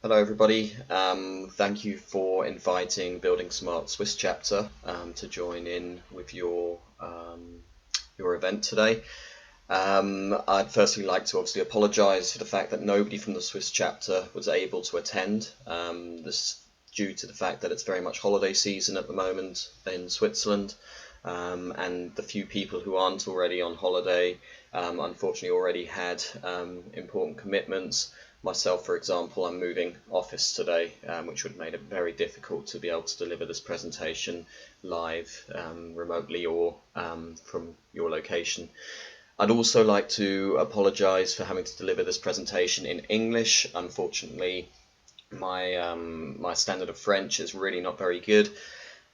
Hello everybody, thank you for inviting buildingSMART Swiss chapter to join in with your event today. I'd firstly like to obviously apologise for the fact that nobody from the Swiss chapter was able to attend. This due to the fact that it's very much holiday season at the moment in Switzerland, and the few people who aren't already on holiday unfortunately already had important commitments. Myself, for example, I'm moving office today, which would have made it very difficult to be able to deliver this presentation live, remotely, or from your location. I'd also like to apologise for having to deliver this presentation in English. Unfortunately, my standard of French is really not very good,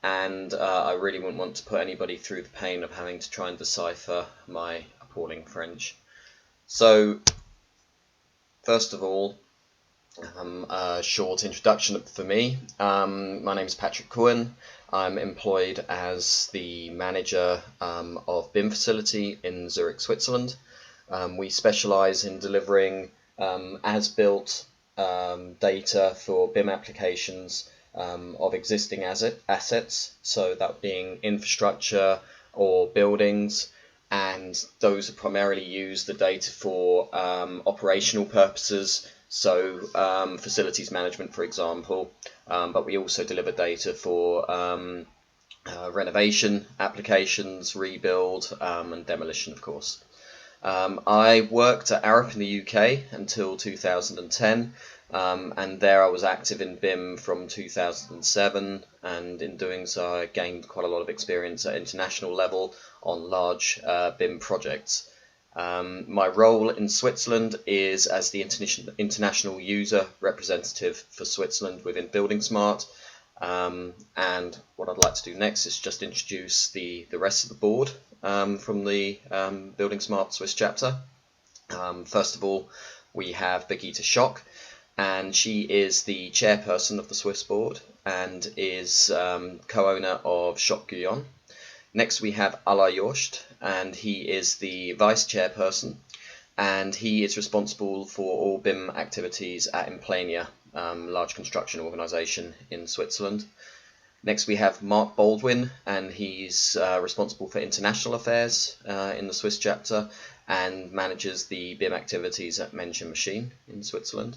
and I really wouldn't want to put anybody through the pain of having to try and decipher my appalling French. So, first of all, a short introduction for me. My name is Patrick Kuhn. I'm employed as the manager of BIM facility in Zurich, Switzerland. We specialise in delivering as-built data for BIM applications of existing assets, so that being infrastructure or buildings, and those primarily use the data for operational purposes, so facilities management, for example, but we also deliver data for renovation applications, rebuild, and demolition, of course. I worked at Arup in the UK until 2010, and there I was active in BIM from 2007, and in doing so I gained quite a lot of experience at international level on large BIM projects. My role in Switzerland is as the international user representative for Switzerland within buildingSMART, and what I'd like to do next is just introduce the rest of the board from the buildingSMART Swiss chapter. First of all, we have Birgitte Schock, and she is the chairperson of the Swiss board and is co-owner of Schock Guyon. Next we have Ala Jost, and he is the vice chairperson, and he is responsible for all BIM activities at Implenia, large construction organisation in Switzerland. Next we have Mark Baldwin, and he's responsible for international affairs in the Swiss chapter and manages the BIM activities at Mensch Machine in Switzerland.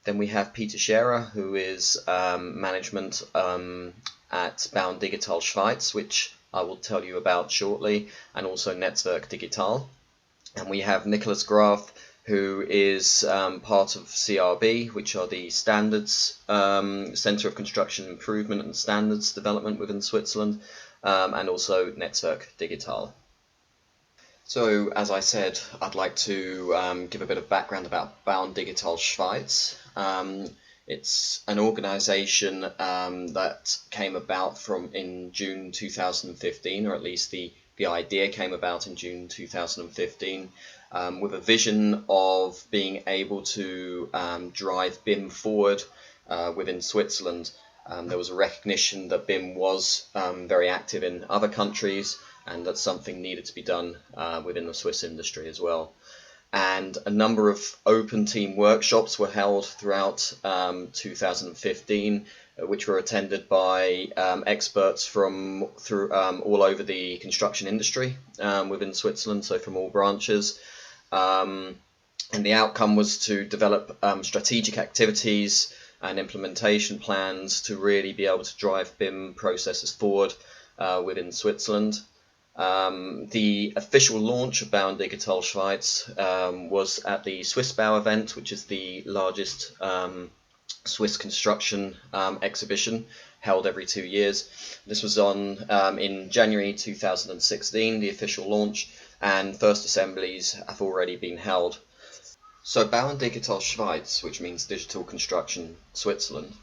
Then we have Peter Scherer, who is management at Bauen Digital Schweiz, which I will tell you about shortly, and also Netzwerk Digital. And we have Nicholas Graf, who is part of CRB, which are the Standards Centre of Construction Improvement and Standards Development within Switzerland, and also Netzwerk Digital. So, as I said, I'd like to give a bit of background about Bauen Digital Schweiz. It's an organisation that came about in June 2015, or at least the idea came about in June 2015, with a vision of being able to drive BIM forward within Switzerland. There was a recognition that BIM was very active in other countries, and that something needed to be done within the Swiss industry as well. And a number of open team workshops were held throughout 2015, which were attended by experts from all over the construction industry within Switzerland, so from all branches. And the outcome was to develop strategic activities and implementation plans to really be able to drive BIM processes forward within Switzerland. The official launch of Bauen Digital Schweiz was at the Swiss Bau event, which is the largest Swiss construction exhibition held every 2 years. This was in January 2016, the official launch, and first assemblies have already been held. So Bauen Digital Schweiz, which means Digital Construction Switzerland,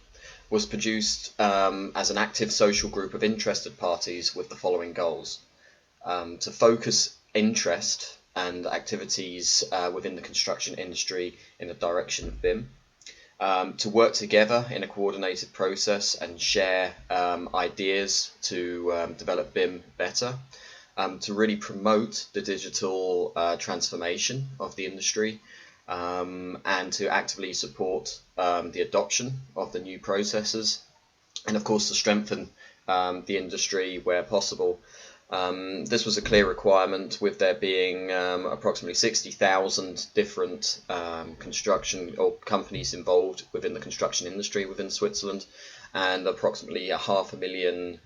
was produced as an active social group of interested parties with the following goals. To focus interest and activities within the construction industry in the direction of BIM, to work together in a coordinated process and share ideas to develop BIM better, to really promote the digital transformation of the industry, and to actively support the adoption of the new processes, and of course to strengthen the industry where possible. This was a clear requirement, with there being approximately 60,000 different construction or companies involved within the construction industry within Switzerland, and approximately 500,000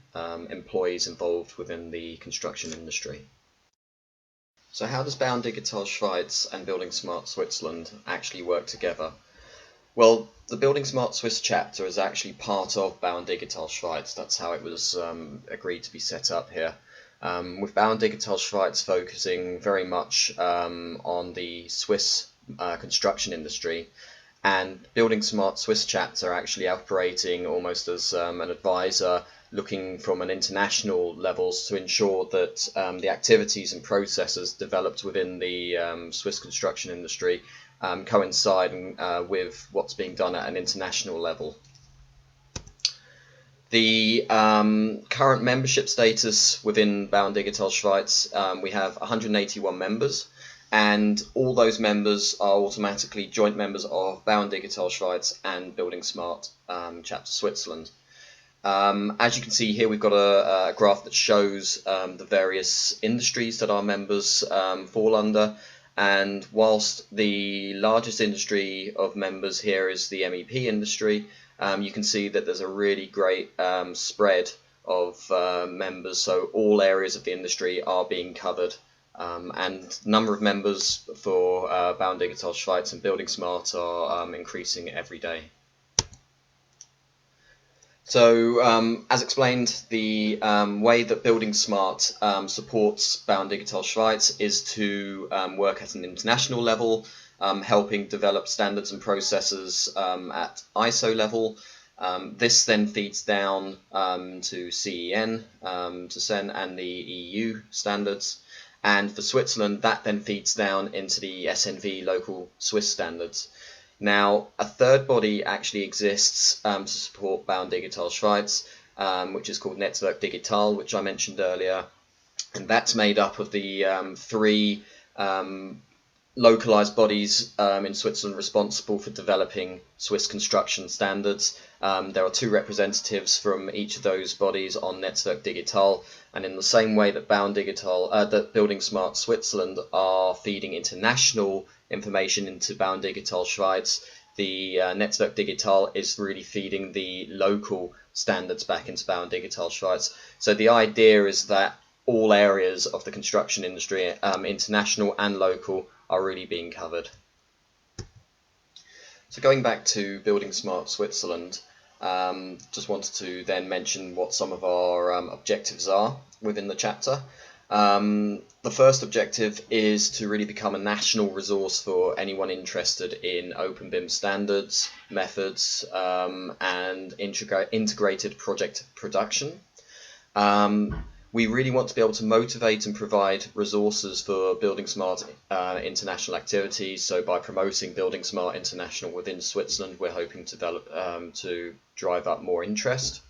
employees involved within the construction industry. So how does BIM Schweiz and buildingSMART Switzerland actually work together? Well, the buildingSMART Swiss chapter is actually part of BIM Schweiz. That's how it was agreed to be set up here. With BIM Schweiz focusing very much on the Swiss construction industry, and buildingSMART Swiss chapter actually operating almost as an advisor, looking from an international levels to ensure that the activities and processes developed within the Swiss construction industry coincide with what's being done at an international level. The current membership status within BIM Schweiz, we have 181 members, and all those members are automatically joint members of BIM Schweiz and buildingSMART chapter Switzerland. As you can see here, we've got a graph that shows the various industries that our members fall under, and whilst the largest industry of members here is the MEP industry, you can see that there's a really great spread of members, so all areas of the industry are being covered, and number of members for BIM Schweiz and buildingSMART are increasing every day. So, as explained, the way that buildingSMART supports BIM Schweiz is to work at an international level, helping develop standards and processes at ISO level. This then feeds down to CEN, to CEN and the EU standards, and for Switzerland that then feeds down into the SNV local Swiss standards. Now, a third body actually exists to support BIM Schweiz, which is called Netzwerk Digital, which I mentioned earlier, and that's made up of the three localized bodies in Switzerland responsible for developing Swiss construction standards. There are two representatives from each of those bodies on Netzwerk Digital, and in the same way that that buildingSMART Switzerland are feeding international information into BIM Schweiz, the Netzwerk Digital is really feeding the local standards back into BIM Schweiz. So the idea is that all areas of the construction industry, international and local, are really being covered. So going back to buildingSMART Switzerland, just wanted to then mention what some of our objectives are within the chapter. The first objective is to really become a national resource for anyone interested in open BIM standards, methods, and integrated project production. We really want to be able to motivate and provide resources for buildingSMART international activities. So by promoting buildingSMART International within Switzerland, we're hoping to drive up more interest.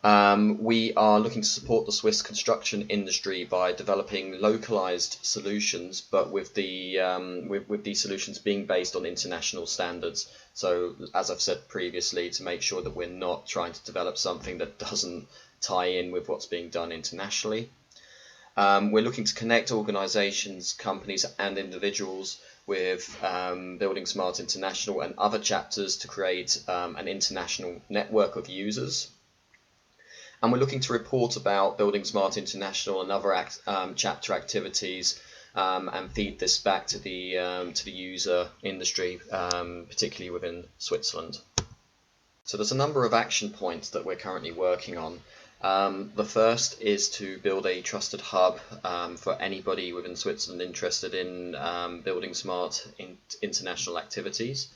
We are looking to support the Swiss construction industry by developing localized solutions, but with these solutions being based on international standards. So, as I've said previously, to make sure that we're not trying to develop something that doesn't tie in with what's being done internationally. We're looking to connect organizations, companies and individuals with buildingSMART International and other chapters to create an international network of users. And we're looking to report about buildingSMART International and other chapter activities, and feed this back to the user industry, particularly within Switzerland. So there's a number of action points that we're currently working on. The first is to build a trusted hub for anybody within Switzerland interested in buildingSMART international activities.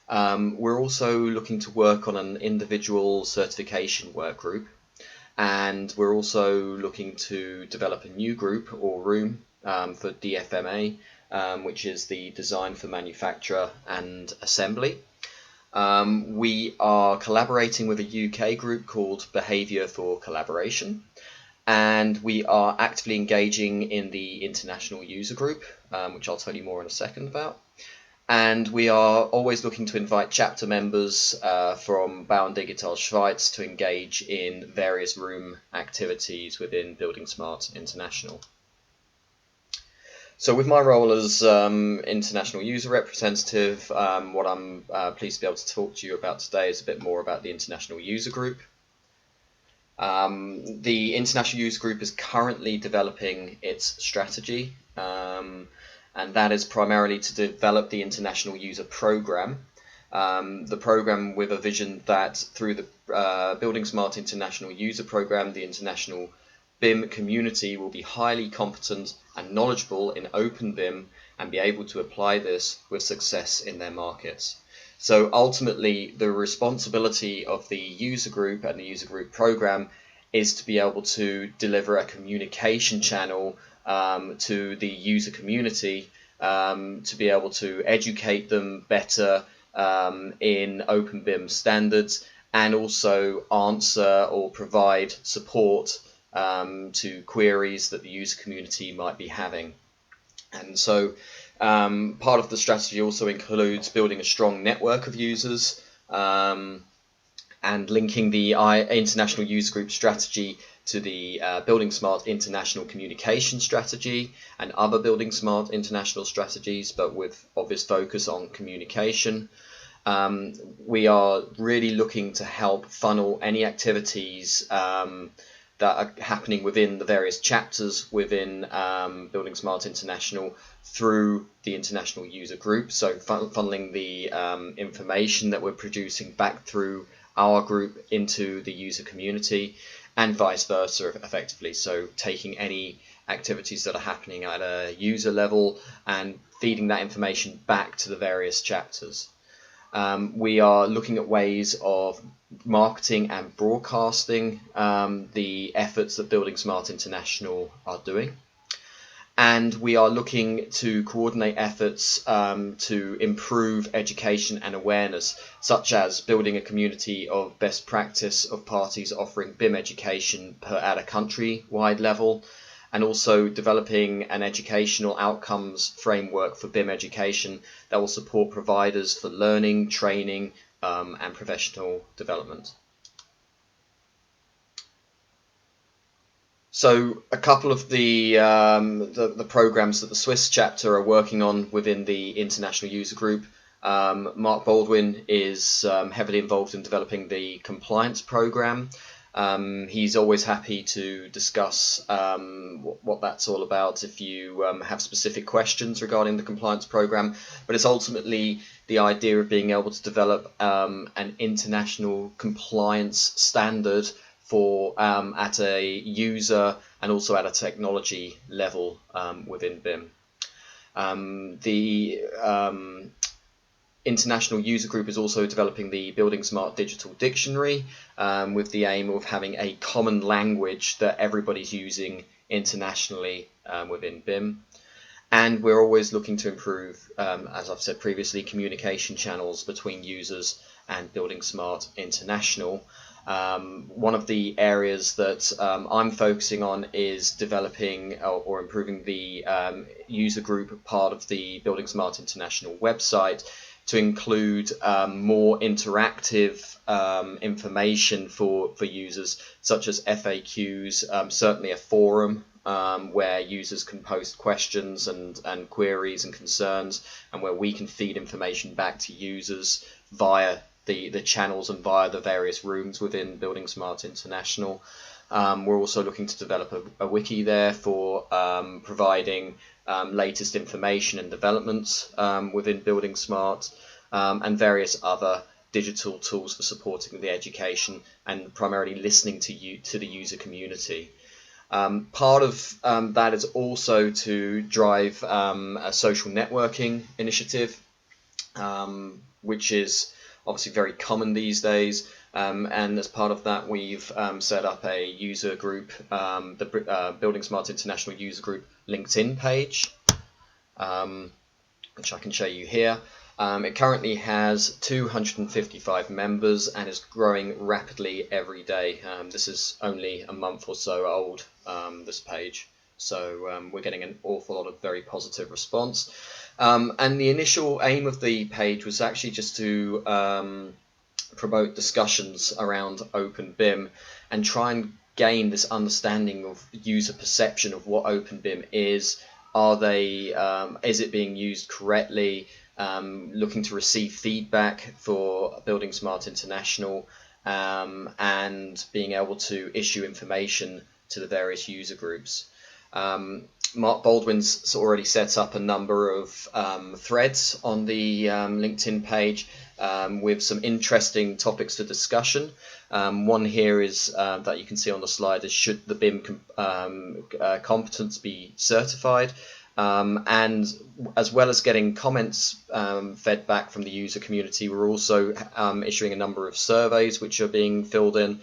We're also looking to work on an individual certification work group, and we're also looking to develop a new group or room for DFMA, which is the Design for Manufacture and Assembly. We are collaborating with a UK group called Behaviour for Collaboration, and we are actively engaging in the international user group, which I'll tell you more in a second about. And we are always looking to invite chapter members from Bau und Digital Schweiz to engage in various room activities within buildingSMART International. So with my role as international user representative, what I'm pleased to be able to talk to you about today is a bit more about the international user group. The international user group is currently developing its strategy, and that is primarily to develop the international user program. The program with a vision that through the buildingSMART International User Program, the international BIM community will be highly competent and knowledgeable in open BIM and be able to apply this with success in their markets. So ultimately, the responsibility of the user group and the user group program is to be able to deliver a communication channel to the user community, to be able to educate them better in open BIM standards, and also answer or provide support to queries that the user community might be having. And so part of the strategy also includes building a strong network of users and linking the international user group strategy to the buildingSMART International Communication Strategy and other buildingSMART International strategies, but with obvious focus on communication. We are really looking to help funnel any activities that are happening within the various chapters within buildingSMART International through the international user group. So funneling the information that we're producing back through our group into the user community, and vice versa effectively. So taking any activities that are happening at a user level and feeding that information back to the various chapters. We are looking at ways of marketing and broadcasting the efforts that buildingSMART International are doing. And we are looking to coordinate efforts to improve education and awareness, such as building a community of best practice of parties offering BIM education at a country-wide level, and also developing an educational outcomes framework for BIM education that will support providers for learning, training, and professional development. So a couple of the programs that the Swiss chapter are working on within the international user group. Mark Baldwin is heavily involved in developing the compliance program. He's always happy to discuss what that's all about if you have specific questions regarding the compliance program. But it's ultimately the idea of being able to develop an international compliance standard for at a user and also at a technology level within BIM. The international user group is also developing the buildingSMART digital dictionary with the aim of having a common language that everybody's using internationally within BIM. And we're always looking to improve, as I've said previously, communication channels between users and buildingSMART International. One of the areas that I'm focusing on is developing or improving the user group part of the buildingSMART International website to include more interactive information for users, such as FAQs, certainly a forum where users can post questions and queries and concerns, and where we can feed information back to users via the channels and via the various rooms within buildingSMART International. We're also looking to develop a wiki there for providing latest information and developments within buildingSMART, and various other digital tools for supporting the education and primarily listening to the user community. Part of that is also to drive a social networking initiative, which is obviously very common these days, and as part of that we've set up a user group, the buildingSMART International User Group LinkedIn page, which I can show you here. It currently has 255 members and is growing rapidly every day. This is only a month or so old, this page, So we're getting an awful lot of very positive response. And the initial aim of the page was actually just to promote discussions around Open BIM and try and gain this understanding of user perception of what Open BIM is. Is it being used correctly? Looking to receive feedback for buildingSMART International, and being able to issue information to the various user groups. Mark Baldwin's already set up a number of threads on the LinkedIn page with some interesting topics for discussion. One here is that you can see on the slide is, should the BIM competence be certified? And as well as getting comments fed back from the user community, we're also issuing a number of surveys which are being filled in,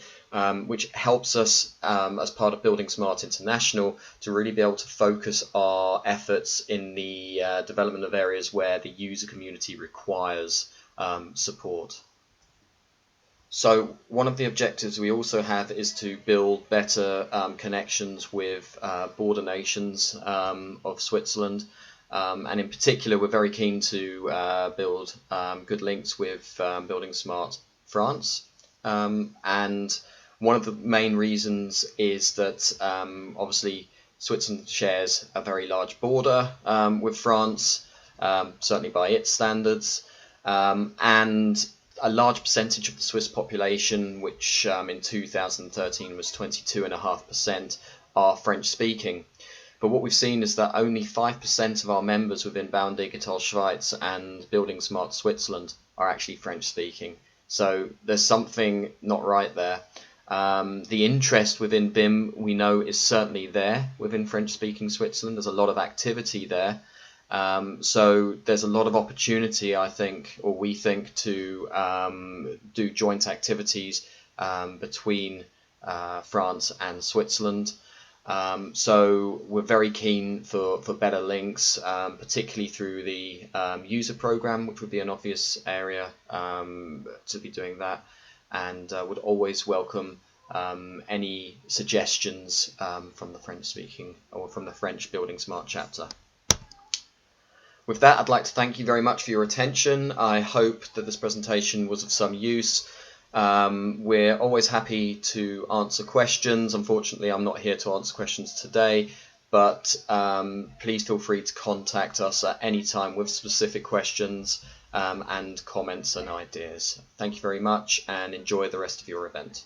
which helps us as part of buildingSMART International to really be able to focus our efforts in the development of areas where the user community requires support. So one of the objectives we also have is to build better connections with border nations of Switzerland, and in particular we're very keen to build good links with buildingSMART France, and one of the main reasons is that obviously Switzerland shares a very large border with France, certainly by its standards, and a large percentage of the Swiss population, which in 2013 was 22.5%, are French speaking. But what we've seen is that only 5% of our members within Bauen Digital Schweiz and buildingSMART Switzerland are actually French speaking. So there's something not right there. The interest within BIM, we know, is certainly there within French speaking Switzerland. There's a lot of activity there. So there's a lot of opportunity, I think, or we think, to do joint activities between France and Switzerland. So we're very keen for better links, particularly through the user program, which would be an obvious area to be doing that, and would always welcome any suggestions from the French speaking or from the French buildingSMART chapter. With that, I'd like to thank you very much for your attention. I hope that this presentation was of some use. We're always happy to answer questions. Unfortunately, I'm not here to answer questions today, but please feel free to contact us at any time with specific questions and comments and ideas. Thank you very much, and enjoy the rest of your event.